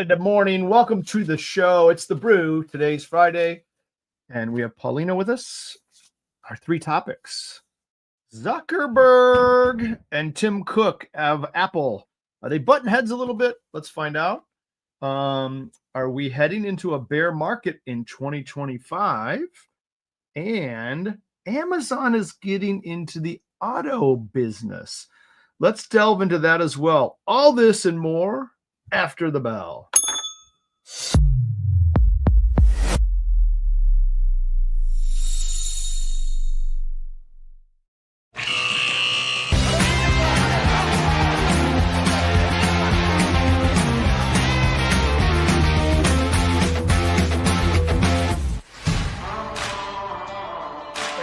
Good morning. Welcome to the show. It's the Brew. Today's Friday, and we have Paulina with us. Our three topics: Zuckerberg and Tim Cook of Apple. Are they butting heads a little bit? Let's find out. Are we heading into a bear market in 2025? And Amazon is getting into the auto business. Let's delve into that as well. All this and more after the bell.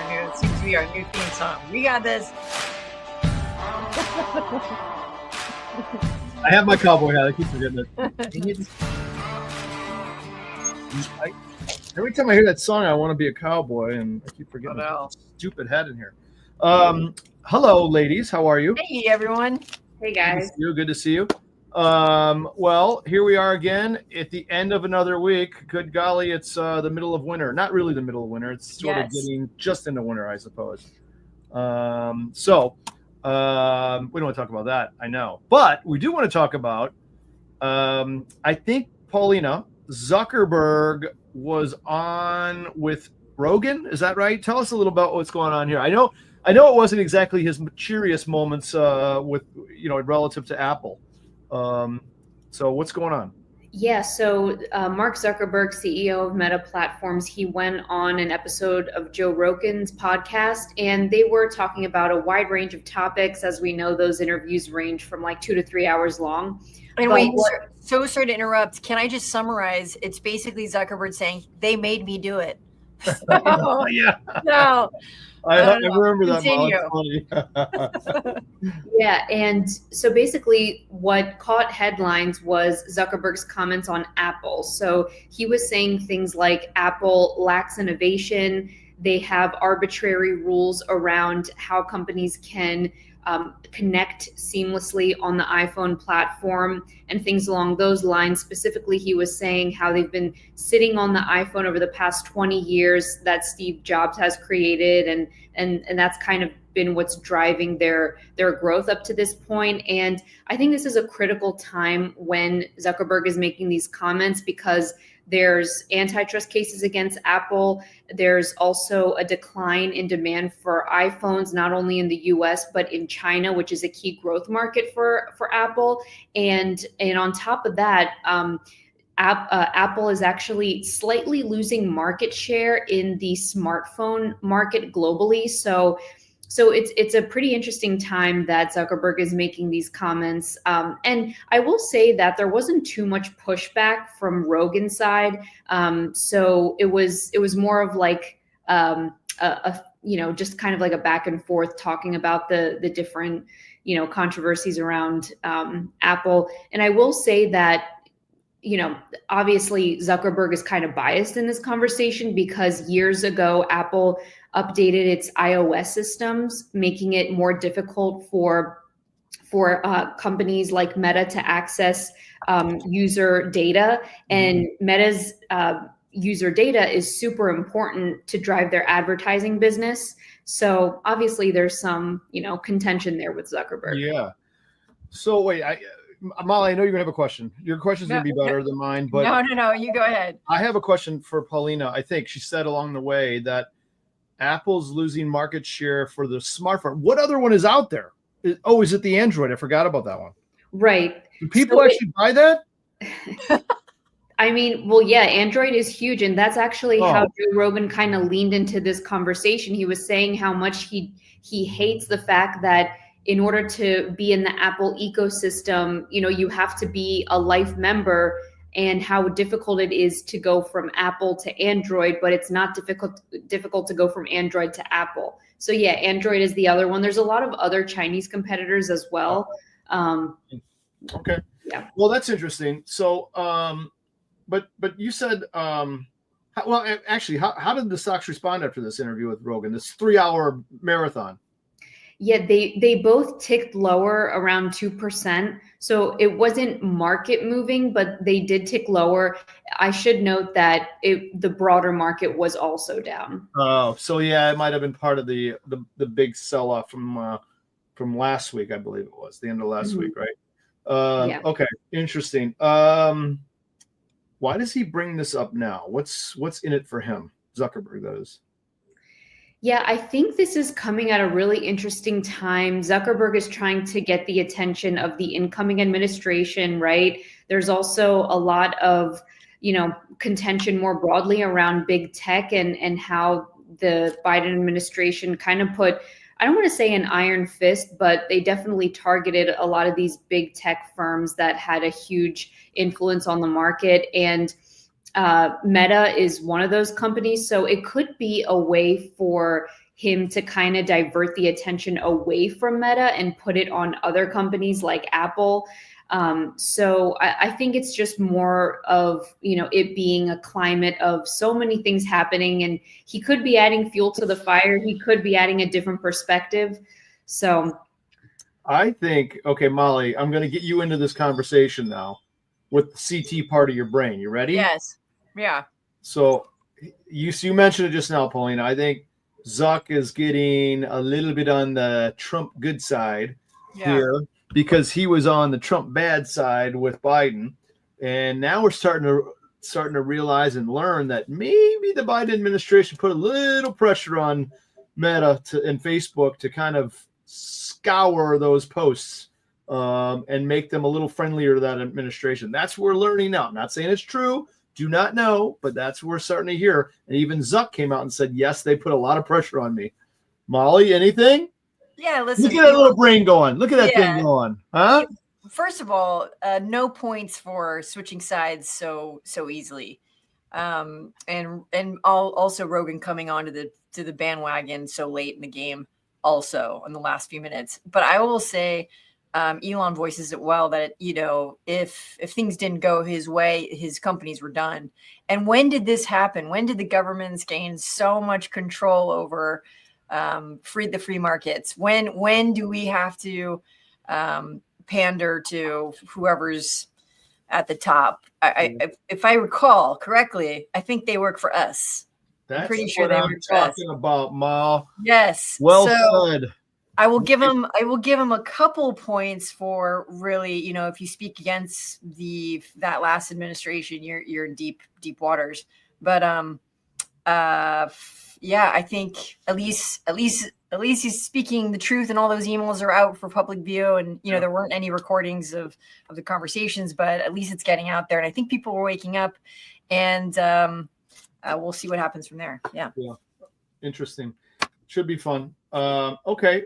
It seems to be our new theme song. We got this. I have my cowboy hat. I keep forgetting it. Every time I hear that song, I want to be a cowboy, and I keep forgetting that stupid hat in here. Hello, ladies. How are you? Hey, everyone. Hey, guys. Good to see you. Well, here we are again at the end of another week. Good golly, it's the middle of winter. Not really the middle of winter. It's sort of getting just into winter, I suppose. We don't want to talk about that, I know. But we do want to talk about, I think, Paulina, Zuckerberg was on with Rogan. Is that right? Tell us a little about what's going on here. I know it wasn't exactly his cheeriest moments with, relative to Apple. So what's going on? Yeah, so Mark Zuckerberg, CEO of Meta Platforms, he went on an episode of Joe Rogan's podcast, and they were talking about a wide range of topics. As we know, those interviews range from like 2 to 3 hours long. And wait, so sorry to interrupt. Can I just summarize? It's basically Zuckerberg saying, they made me do it. Oh, yeah. No. I remember that. Yeah, and so basically what caught headlines was Zuckerberg's comments on Apple. So he was saying things like Apple lacks innovation. They have arbitrary rules around how companies can connect seamlessly on the iPhone platform and things along those lines. Specifically, he was saying how they've been sitting on the iPhone over the past 20 years that Steve Jobs has created, and that's kind of been what's driving their growth up to this point. And I think this is a critical time when Zuckerberg is making these comments, because there's antitrust cases against Apple. There's also a decline in demand for iPhones, not only in the US, but in China, which is a key growth market for Apple. And on top of that, Apple is actually slightly losing market share in the smartphone market globally. So it's a pretty interesting time that Zuckerberg is making these comments. And I will say that there wasn't too much pushback from Rogan's side. So it was more of like just kind of like a back and forth talking about the different controversies around Apple. And I will say that obviously Zuckerberg is kind of biased in this conversation, because years ago, Apple updated its iOS systems, making it more difficult for companies like Meta to access user data. And Meta's user data is super important to drive their advertising business. So obviously there's some, contention there with Zuckerberg. Yeah. So wait, Molly, I know you're gonna have a question. Your question's gonna be better than mine, but no, you go ahead. I have a question for Paulina. I think she said along the way that Apple's losing market share for the smartphone. What other one is out there? Is it the Android? I forgot about that one. Right. Do people actually buy that? I mean, well, yeah, Android is huge. And that's actually how Joe Rogan kind of leaned into this conversation. He was saying how much he hates the fact that in order to be in the Apple ecosystem, you have to be a life member, and how difficult it is to go from Apple to Android, but it's not difficult to go from Android to Apple. So yeah, Android is the other one. There's a lot of other Chinese competitors as well. Okay. Yeah. Well, that's interesting. So, but you said, actually, how did the stocks respond after this interview with Rogan, this 3-hour marathon? Yeah, they both ticked lower around 2%. So it wasn't market moving, but they did tick lower. I should note that the broader market was also down. Oh, so yeah, it might have been part of the big sell off from last week, I believe it was the end of last week, right? Yeah. Okay, interesting. Why does he bring this up now? What's in it for him, Zuckerberg? That is. Yeah, I think this is coming at a really interesting time. Zuckerberg is trying to get the attention of the incoming administration, right? There's also a lot of, contention more broadly around big tech and how the Biden administration kind of put, I don't want to say an iron fist, but they definitely targeted a lot of these big tech firms that had a huge influence on the market. And Meta is one of those companies. So it could be a way for him to kind of divert the attention away from Meta and put it on other companies like Apple. So I think it's just more of, it being a climate of so many things happening, and he could be adding fuel to the fire. He could be adding a different perspective. So I think, okay, Molly, I'm going to get you into this conversation now with the CT part of your brain. You ready? Yes. Yeah. So you mentioned it just now, Paulina. I think Zuck is getting a little bit on the Trump good side here because he was on the Trump bad side with Biden, and now we're starting to realize and learn that maybe the Biden administration put a little pressure on Meta and Facebook to kind of scour those posts and make them a little friendlier to that administration. That's what we're learning now. I'm not saying it's true. Do not know, but that's what we're starting to hear. And even Zuck came out and said, yes, they put a lot of pressure on me. Molly, anything? Yeah, listen. Look at that little brain going. Look at that thing going. Huh? First of all, no points for switching sides so easily. And also Rogan coming onto the bandwagon so late in the game, also in the last few minutes. But I will say, Elon voices it well that, if things didn't go his way, his companies were done. And when did this happen? When did the governments gain so much control over the free markets? When do we have to pander to whoever's at the top? If I recall correctly, I think they work for us. I'm pretty sure they work for us. Talking about, Ma. Yes. Well said. I will give him a couple points for really, if you speak against that last administration, you're in deep waters. But yeah, I think at least he's speaking the truth, and all those emails are out for public view, and there weren't any recordings of the conversations, but at least it's getting out there, and I think people were waking up, and we'll see what happens from there. Yeah. Interesting. Should be fun. Okay.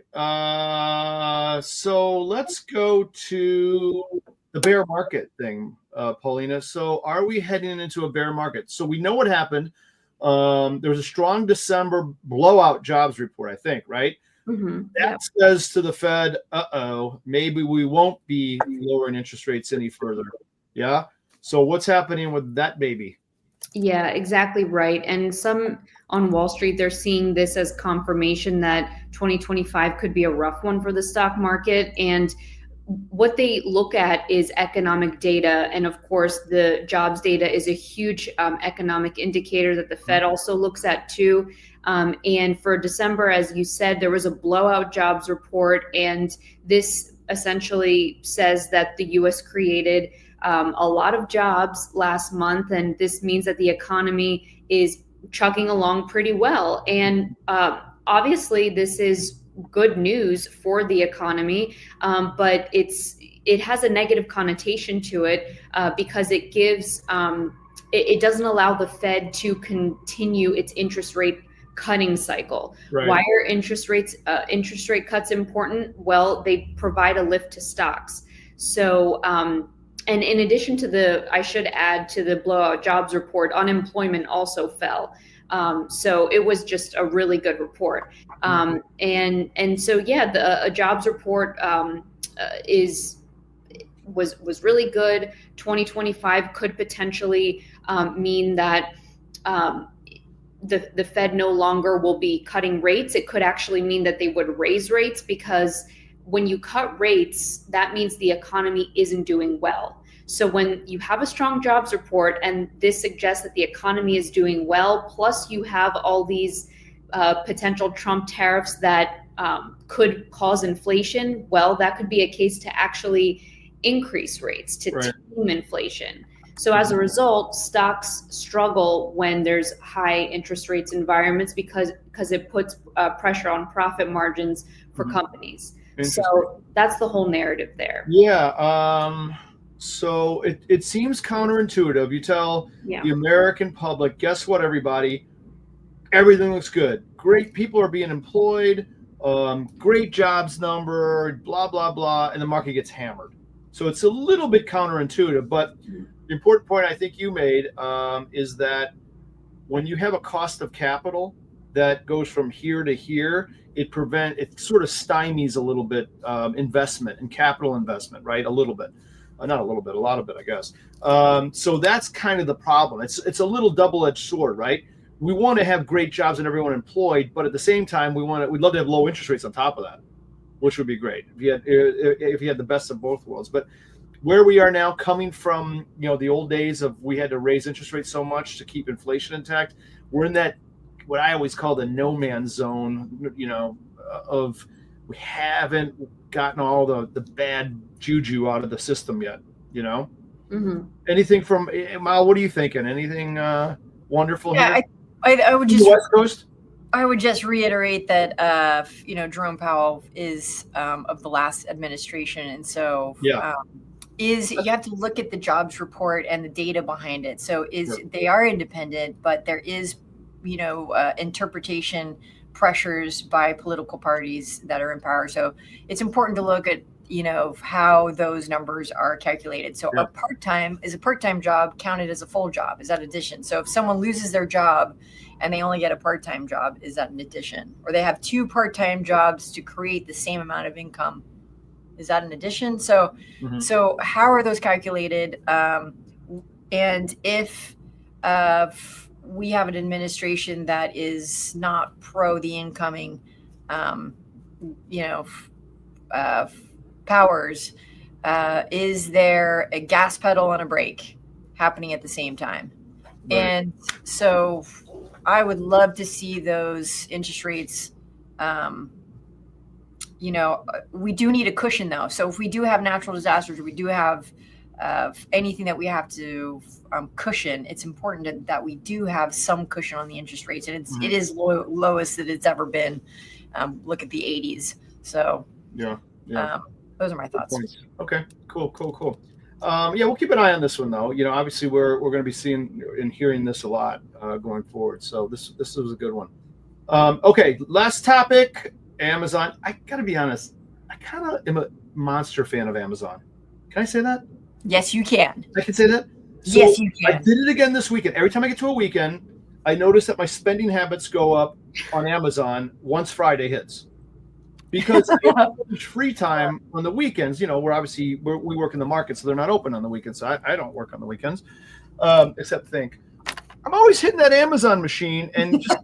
So let's go to the bear market thing, Paulina. So are we heading into a bear market? So we know what happened. There was a strong December blowout jobs report, I think, right? Mm-hmm. That says to the Fed, maybe we won't be lowering interest rates any further. Yeah. So what's happening with that baby? Yeah, exactly right. And some on Wall Street, they're seeing this as confirmation that 2025 could be a rough one for the stock market. And what they look at is economic data. And of course, the jobs data is a huge economic indicator that the Fed also looks at too. And for December, as you said, there was a blowout jobs report. And this essentially says that the U.S. created a lot of jobs last month. And this means that the economy is chugging along pretty well. And obviously, this is good news for the economy, but it has a negative connotation to it because it gives it doesn't allow the Fed to continue its interest rate cutting cycle. Right. Why are interest rate cuts important? Well, they provide a lift to stocks. So and in addition to I should add to the blowout jobs report, unemployment also fell. So it was just a really good report. And so, yeah, a jobs report was really good. 2025 could potentially mean that the Fed no longer will be cutting rates. It could actually mean that they would raise rates, because when you cut rates, that means the economy isn't doing well. So when you have a strong jobs report, and this suggests that the economy is doing well, plus you have all these potential Trump tariffs that could cause inflation, well, that could be a case to actually increase rates, to tame inflation. So as a result, stocks struggle when there's high interest rates environments, because it puts pressure on profit margins for companies. So that's the whole narrative there. Yeah. So it seems counterintuitive. You tell the American public, guess what, everybody? Everything looks good. Great people are being employed. Great jobs number, blah, blah, blah. And the market gets hammered. So it's a little bit counterintuitive. But the important point I think you made is that when you have a cost of capital that goes from here to here, it sort of stymies a little bit investment and capital investment, right? A little bit. Not a little bit, a lot of it, I guess. So that's kind of the problem. It's a little double-edged sword, right? We want to have great jobs and everyone employed, but at the same time, we'd love to have low interest rates on top of that, which would be great if you had the best of both worlds. But where we are now, coming from the old days of we had to raise interest rates so much to keep inflation intact, we're in that what I always call the no man's zone, of we haven't gotten all the bad juju out of the system yet, Anything from Mal, what are you thinking? Anything wonderful here? I would just West Coast? I would just reiterate that Jerome Powell is of the last administration, and so you have to look at the jobs report and the data behind it. So they are independent, but there is interpretation pressures by political parties that are in power. So it's important to look at how those numbers are calculated. So a part-time job counted as a full job? Is that addition? So if someone loses their job and they only get a part-time job, is that an addition? Or they have two part-time jobs to create the same amount of income, is that an addition? So so how are those calculated? And if we have an administration that is not pro the incoming powers, is there a gas pedal and a brake happening at the same time? And so I would love to see those interest rates. We do need a cushion, though. So if we do have natural disasters, or we do have anything that we have to cushion, it's important that we do have some cushion on the interest rates. And it is lowest that it's ever been. Look at the 80s. So those are my thoughts. Okay, cool. We'll keep an eye on this one, though. Obviously we're going to be seeing and hearing this a lot going forward. So this was a good one. Okay, last topic, Amazon. I got to be honest, I kind of am a monster fan of Amazon. Can I say that? Yes, you can. I can say that? So yes, you can. I did it again this weekend. Every time I get to a weekend, I notice that my spending habits go up on Amazon once Friday hits. Because it's free time on the weekends, we're obviously we work in the market, so they're not open on the weekends. So I don't work on the weekends, except think. I'm always hitting that Amazon machine and just,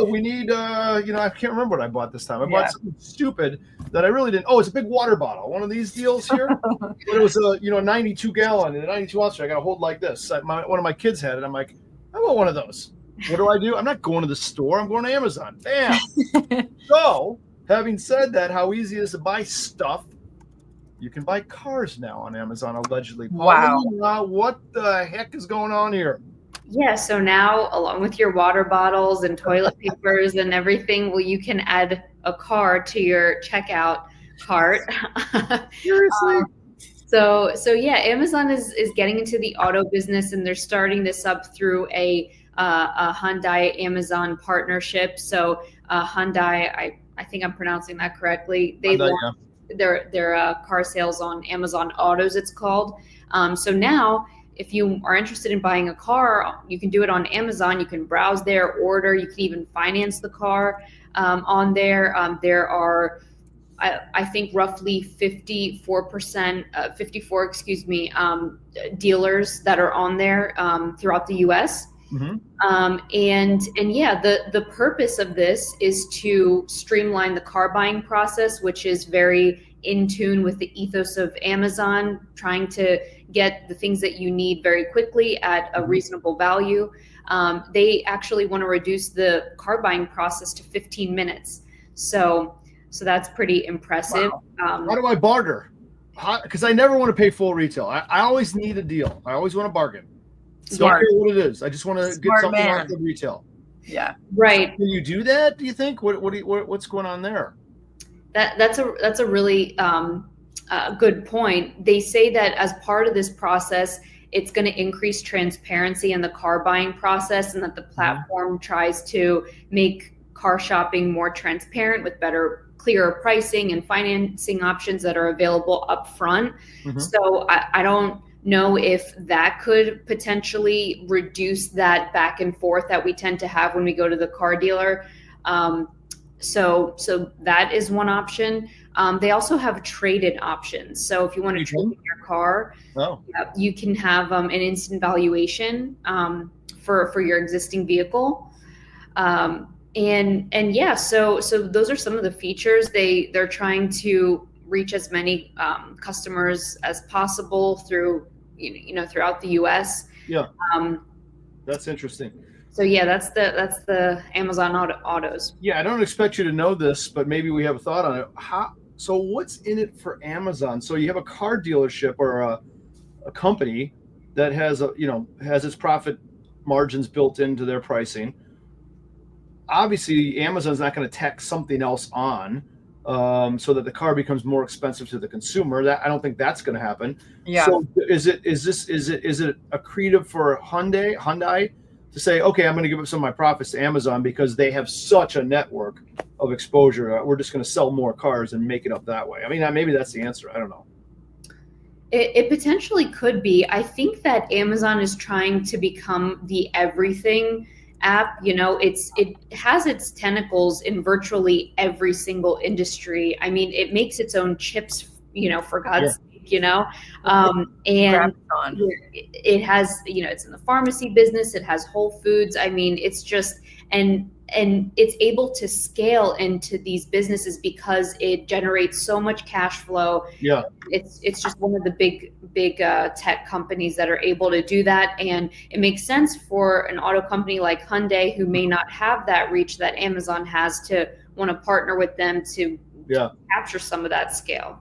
we need, I can't remember what I bought this time. I bought something stupid that I really didn't. Oh, it's a big water bottle. One of these deals here. But it was a 92 gallon and a 92 ounce. I got to hold like this. One of my kids had it. I'm like, I want one of those. What do? I'm not going to the store. I'm going to Amazon. Bam. So, having said that, how easy it is to buy stuff. You can buy cars now on Amazon, allegedly. Wow. What the heck is going on here? Yeah, so now, along with your water bottles and toilet papers and everything, you can add a car to your checkout cart. Seriously? So Amazon is getting into the auto business, and they're starting this up through a Hyundai Amazon partnership. So Hyundai, I think I'm pronouncing that correctly. They launched their car sales on Amazon Autos, it's called. So now, if you are interested in buying a car, you can do it on Amazon. You can browse there, order. You can even finance the car on there. There are, I think, roughly 54 dealers that are on there throughout the U.S. And yeah, the purpose of this is to streamline the car buying process, which is very in tune with the ethos of Amazon, trying to get the things that you need very quickly at a reasonable value. They actually want to reduce the car buying process to 15 minutes. So that's pretty impressive. Wow. How do I barter? Because I never want to pay full retail. I always need a deal. I always want to bargain. Don't care what it is. I just want to get something off the retail. Yeah. Right. So can you do that? Do you think? What's going on there? That's a really good point. They say that as part of this process, it's going to increase transparency in the car buying process, and that the platform tries to make car shopping more transparent with better, clearer pricing and financing options that are available up front. So I don't know if that could potentially reduce that back and forth that we tend to have when we go to the car dealer. So that is one option. They also have trade-in options. So if you want to trade in your car, you can have an instant valuation for your existing vehicle. And yeah, so those are some of the features. They're trying to reach as many customers as possible through throughout the US. Yeah. That's interesting. So yeah, that's the Amazon Autos. Yeah, I don't expect you to know this, but maybe we have a thought on it. So what's in it for Amazon? So you have a car dealership or a company that has has its profit margins built into their pricing. Obviously, Amazon's not going to tack something else on so that the car becomes more expensive to the consumer. That I don't think that's going to happen. Yeah. So is it accretive for Hyundai to say, okay, I'm going to give up some of my profits to Amazon because they have such a network of exposure. We're just going to sell more cars and make it up that way. I mean, maybe that's the answer. I don't know. It potentially could be. I think that Amazon is trying to become the everything app. It has its tentacles in virtually every single industry. I mean, it makes its own chips, for God's sake. And it has, it's in the pharmacy business, it has Whole Foods. I mean, it's just, and it's able to scale into these businesses because it generates so much cash flow. Yeah. It's just one of the big tech companies that are able to do that. And it makes sense for an auto company like Hyundai, who may not have that reach that Amazon has, to want to partner with them to capture some of that scale.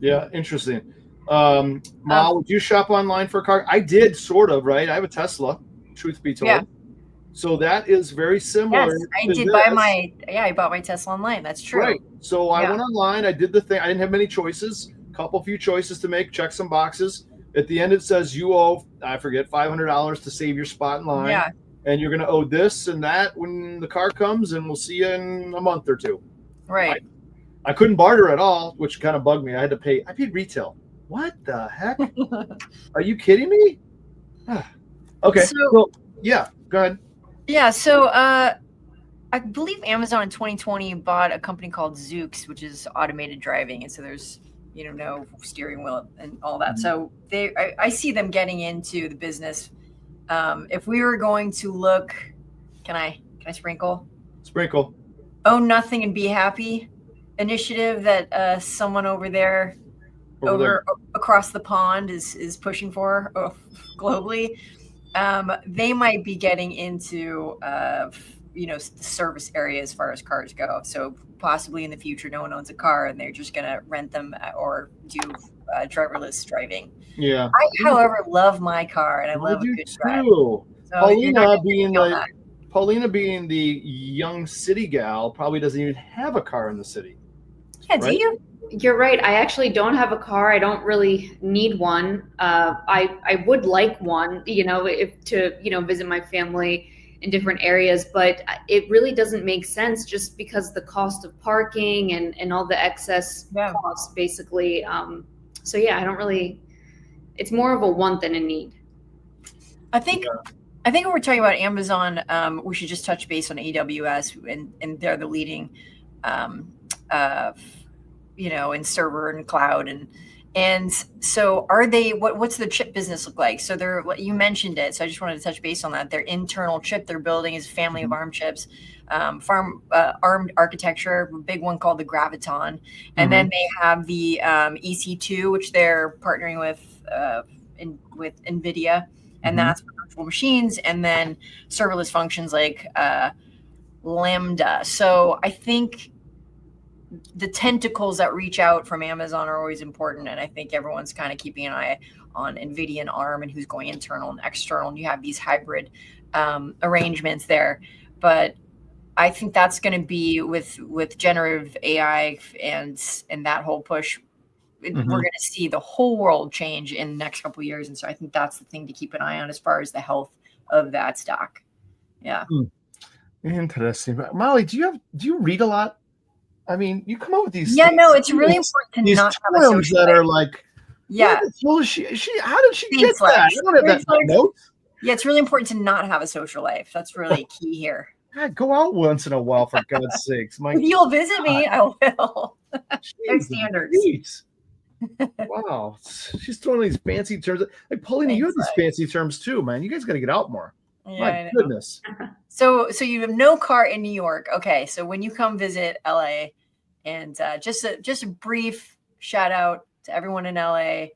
Yeah. Interesting. Mal, would you shop online for a car? I did, sort of, right? I have a Tesla, truth be told. Yeah. So that is very similar. Yes, I bought my Tesla online. That's true. Right. So I went online. I did the thing. I didn't have many choices. Few choices to make. Check some boxes. At the end, it says you owe, I forget, $500 to save your spot in line. Yeah. And you're going to owe this and that when the car comes, and we'll see you in a month or two. Right. I couldn't barter at all, which kind of bugged me. I paid retail. What the heck? Are you kidding me? Okay. So, yeah, go ahead. Yeah. So I believe Amazon in 2020 bought a company called Zoox, which is automated driving. And so there's, no steering wheel and all that. So I see them getting into the business. If we were going to look, can I sprinkle? Sprinkle. Own Nothing and Be Happy initiative that someone over there across the pond is pushing for globally. They might be getting into the service area as far as cars go. So possibly in the future, no one owns a car and they're just going to rent them or do driverless driving. Yeah. I, however, love my car and I love a good drive. So Paulina being the young city gal probably doesn't even have a car in the city. Yeah, right? Do you? You're right. I actually don't have a car. I don't really need one. I would like one, to visit my family in different areas, but it really doesn't make sense just because the cost of parking and all the excess costs, basically. So yeah, I don't really. It's more of a want than a need. I think when we're talking about Amazon, we should just touch base on AWS, and they're the leading, in server and cloud, And so are they, what's the chip business look like? So you mentioned it. So I just wanted to touch base on that. Their internal chip they're building is a family of ARM chips, ARM architecture, a big one called the Graviton. And then they have the EC2, which they're partnering with NVIDIA. And that's for virtual machines. And then serverless functions like Lambda. So I think the tentacles that reach out from Amazon are always important. And I think everyone's kind of keeping an eye on NVIDIA and ARM and who's going internal and external. And you have these hybrid arrangements there. But I think that's going to be with generative AI and that whole push. We're going to see the whole world change in the next couple of years. And so I think that's the thing to keep an eye on as far as the health of that stock. Yeah. Interesting. Molly, do you read a lot? I mean, you come up with these. Yeah, no, it's really important to not have a social that life. Are like, yeah. How did she get that? I don't have that note. Yeah, it's really important to not have a social life. That's really key here. God, go out once in a while, for God's sakes. If you'll visit me, I will. No standards. Wow, she's throwing these fancy terms. Like Paulina, you have these fancy terms too, man. You guys got to get out more. Yeah, my goodness. So you have no car in New York. Okay, so when you come visit LA, and just a brief shout out to everyone in LA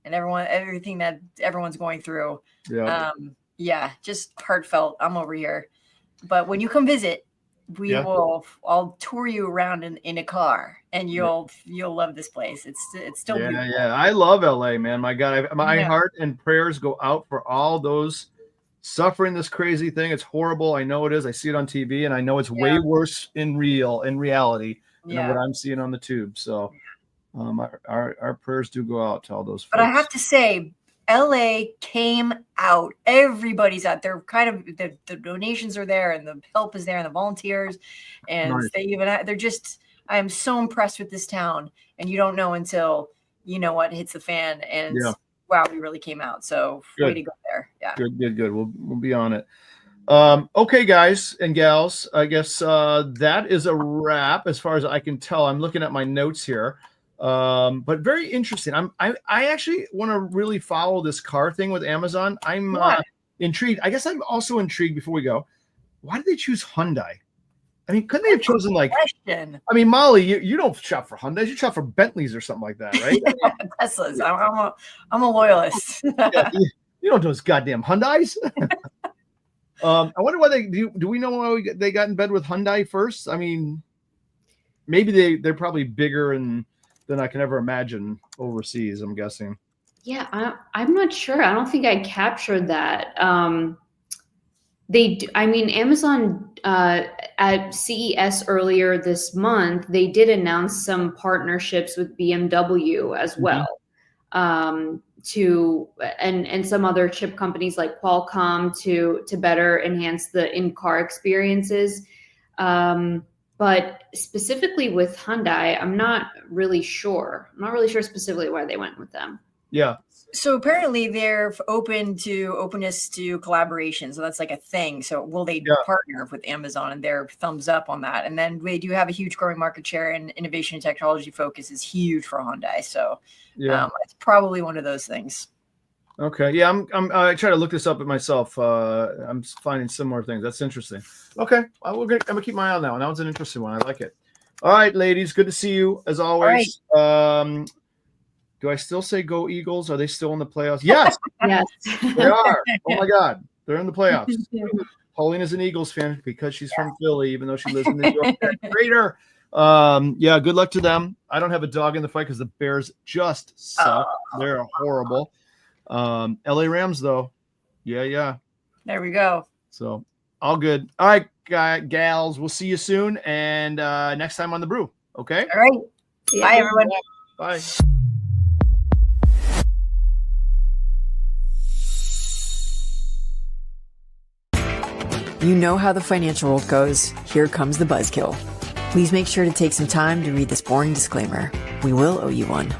and everything that everyone's going through. Yeah. Just heartfelt. I'm over here. But when you come visit, I'll tour you around in a car, and you'll love this place. It's still beautiful. Yeah. I love LA, man. My God, my heart and prayers go out for all those suffering this crazy thing. It's horrible. I know it is. I see it on TV, and I know it's way worse in reality than what I'm seeing on the tube. So our prayers do go out to all those folks. But I have to say, LA came out. Everybody's out there. Kind of the donations are there, and the help is there, and the volunteers, and they're just. I am so impressed with this town, and you don't know until you know what hits the fan. And wow, we really came out. So way to go there. Yeah. Good. We'll be on it. Okay, guys and gals. I guess that is a wrap as far as I can tell. I'm looking at my notes here. But very interesting. I actually want to really follow this car thing with Amazon. I'm intrigued. I guess I'm also intrigued before we go. Why did they choose Hyundai? I mean, couldn't they have chosen I mean, Molly, you don't shop for Hyundais, you shop for Bentleys or something like that, right? Teslas. I'm a loyalist. You don't do those goddamn Hyundais. I wonder why they do. Do we know why they got in bed with Hyundai first? I mean, maybe they're probably bigger than I can ever imagine overseas, I'm guessing. Yeah, I'm not sure. I don't think I captured that. Amazon at CES earlier this month, they did announce some partnerships with BMW as well, and some other chip companies like Qualcomm to better enhance the in-car experiences. But specifically with Hyundai, I'm not really sure. I'm not really sure specifically why they went with them. Yeah. So apparently they're openness to collaboration. So that's like a thing. So will they partner with Amazon, and their thumbs up on that? And then they do have a huge growing market share, and innovation and technology focus is huge for Hyundai. So it's probably one of those things. Okay. Yeah. I try to look this up at myself. I'm finding similar things. That's interesting. Okay. I'm gonna keep my eye on that one. That one's an interesting one. I like it. All right, ladies. Good to see you as always. Right. Do I still say go Eagles? Are they still in the playoffs? Yes. Yes. They are. Oh my God. They're in the playoffs. Paulina's an Eagles fan because she's from Philly, even though she lives in New York. Traitor. Good luck to them. I don't have a dog in the fight because the Bears just suck. They're horrible. LA Rams though. Yeah. There we go. So all good. All right, gals. We'll see you soon. And next time on the Brew. Okay. All right. Bye, everyone. Bye. You know how the financial world goes. Here comes the buzzkill. Please make sure to take some time to read this boring disclaimer. We will owe you one.